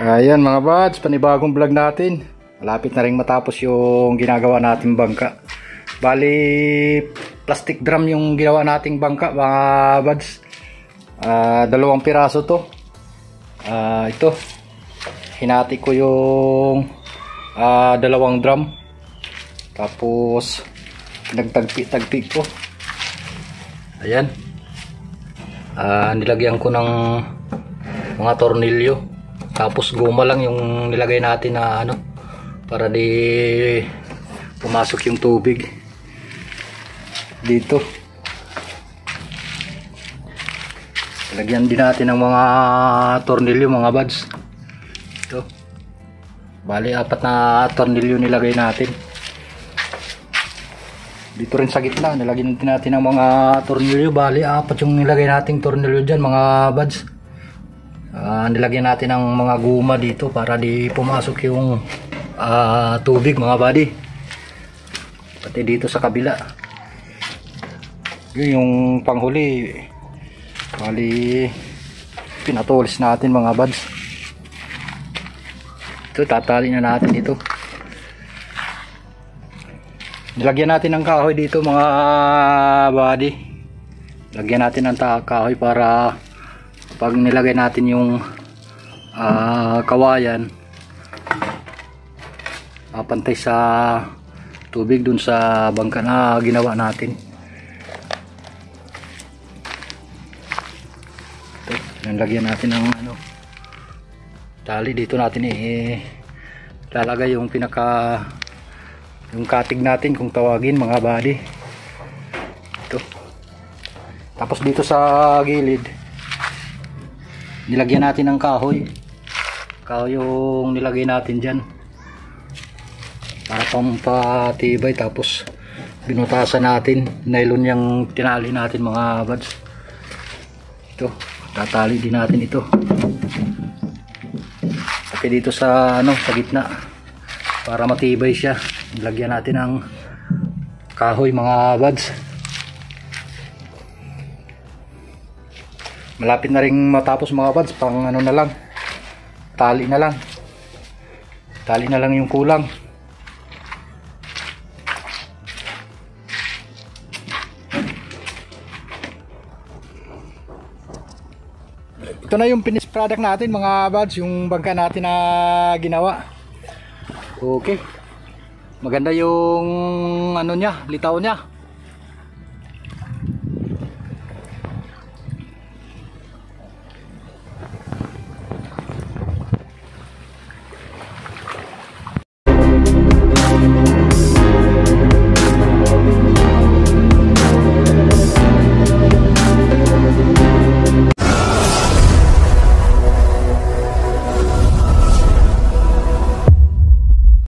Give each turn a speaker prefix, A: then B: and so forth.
A: Ayan mga buds, panibagong vlog natin. Malapit na rin matapos yung ginagawa nating bangka. Bali, plastic drum yung ginawa nating bangka mga buds. Dalawang piraso to. Ito, hinati ko yung dalawang drum. Tapos, nagtagpi-tagpi ko. Ayan. Nilagyan ko ng mga tornilyo. Tapos guma lang yung nilagay natin na ano, para di pumasok yung tubig dito. Lagyan din natin ng mga tornilyo mga buds. Ito. Bali 4 na tornilyo nilagay natin. Dito rin sa gitna nilagyan din natin ng mga tornilyo. Bali 4 yung nilagay nating tornilyo dyan mga buds. Nilagyan natin ng mga guma dito para di pumasok yung tubig mga buddy. Pati dito sa kabila. Yun yung panghuli. Bali pinatulis natin mga buds. Ito tatali na natin ito. Nilagyan natin ng kahoy dito mga buddy. Lagyan natin ng kahoy para pag nilagay natin yung kawayan, pantay sa tubig dun sa bangka na ginawa natin. Ito, lagyan natin ng ano, tali dito natin lalagay yung yung katig natin kung tawagin mga buddy. Ito. Tapos dito sa gilid nilagyan natin ng kahoy yung nilagay natin dyan para pampatibay. Tapos binutasan natin nylon yung tinali natin mga buds. Ito tatali din natin ito pati dito sa ano, sa gitna para matibay siya. Nilagyan natin ng kahoy mga buds. Malapit na rin matapos mga buds, pang ano na lang, tali na lang yung kulang. Ito na yung finished product natin mga buds, yung bangka natin na ginawa. Okay, maganda yung ano nya, litaw nya.